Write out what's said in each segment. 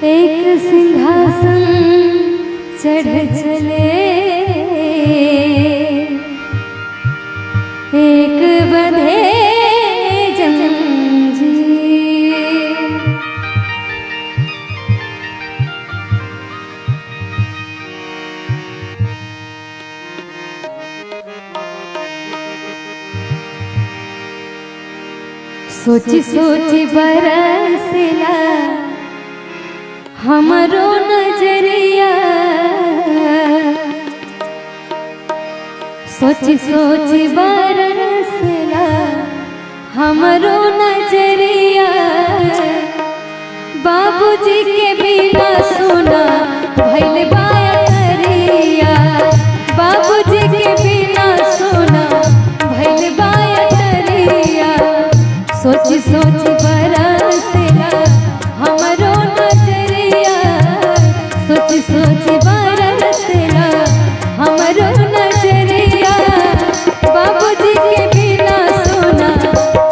एक सिंहासन चढ़ चले, एक बंधे जंजीर। सोची सोची बरसला हमरो नजरिया, सोची सोची बरसला हमरो नजरिया। बाबूजी के बिना सुना भइल बाया तरिया, बाबूजी के बिना सुना भइल बाया तरिया। सोची सोची बरसला हमरो नजरिया, सोची सोची बरसला हमरो नजरिया। बाबूजी के बिना सोना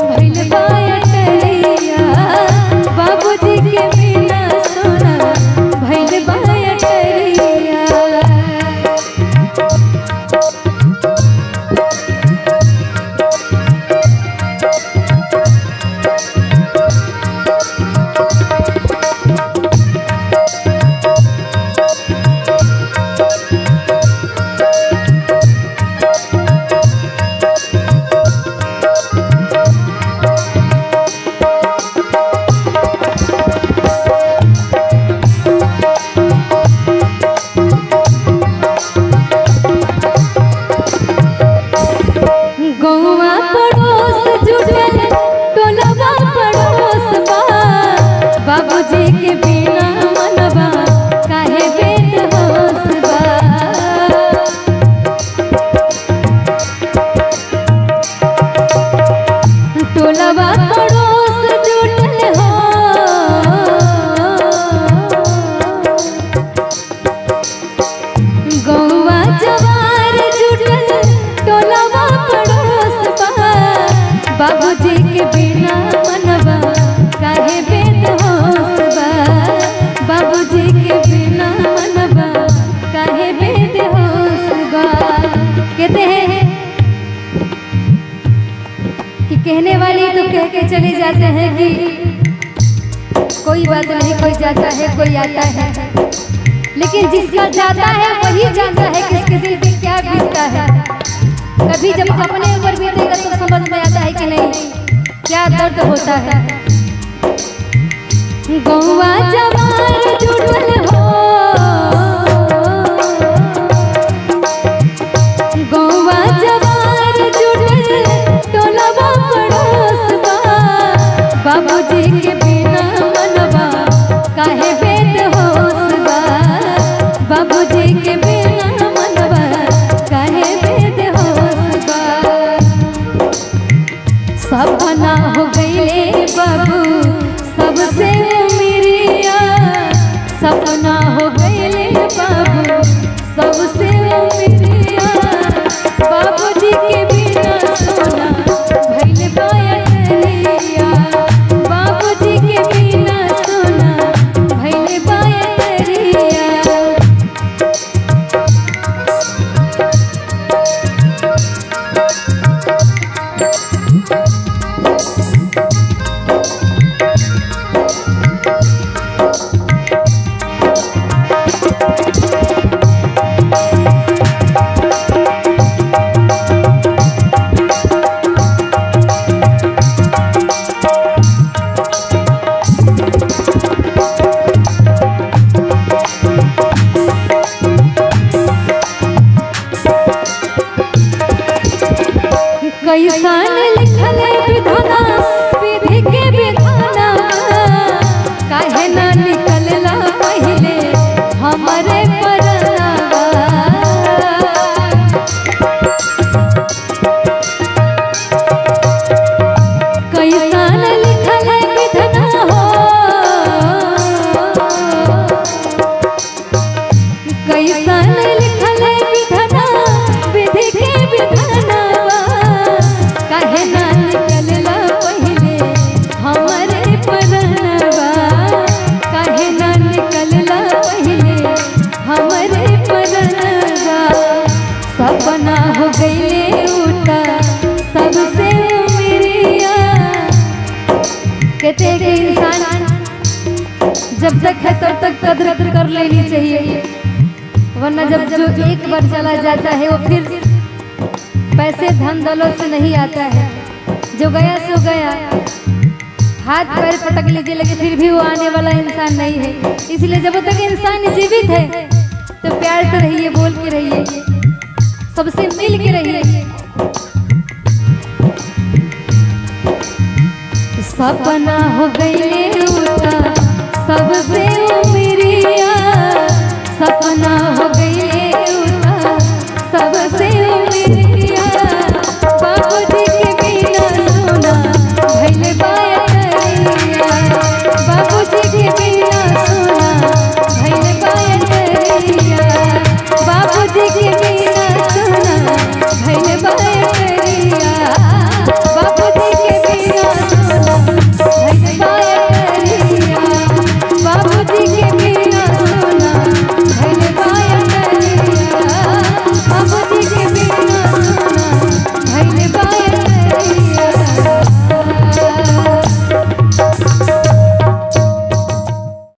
भइल बाया तरिया, बाबूजी के बिना सोना भइल बाया तरिया। गौवा पड़ोस जुटल टोलवा पड़ोस बा, बाबूजी के बिना मनवा काहे बेहोश बा। टोलवा पड़ोस जुटल हो, गौवा जवार जुटल टोलवा पड़ोस बा। बाबूजी के बिना मनवा काहे बेहोश बा, बाबूजी के बिना मनवा काहे बेहोश बा। कहते हैं कि कहने वाली तो कह के चले जाते हैं कि कोई बात नहीं, कोई जाता है कोई आता है, लेकिन जिसका जाता है वही जानता है कि इसके दिल पे क्या बीतता है। कभी जब अपने ऊपर बीतेगा तो समझ में आता है कि नहीं क्या दर्द होता है। गौवा जवार जुटल हो, गौवा जवार जुटल टोलवा पड़ोस बा। बाबूजी के बिना मनवा काहे बेहोश बा, बाबूजी के बिना मनवा काहे बेहोश बा। सपना हो गईले बाबू सबसे उमरिया, सपना हो गईले बाबू सबसे उमरिया। बाबूजी के बिना सोना भइल बाया तरिया, बाबूजी के बिना सोना भइल बाया तरिया। तक है तब तक कद्र कर लेनी चाहिए, वरना जब जो एक बार चला जाता है वो फिर पैसे धन दौलत से नहीं आता है। जो गया सो गया, हाथ पैर पटक लीजिए लेकिन फिर भी वो आने वाला इंसान नहीं है। इसलिए जब तक इंसान जीवित है तो प्यार से रहिए, बोल के रहिए, सबसे मिल के रहिए। सपना हो गई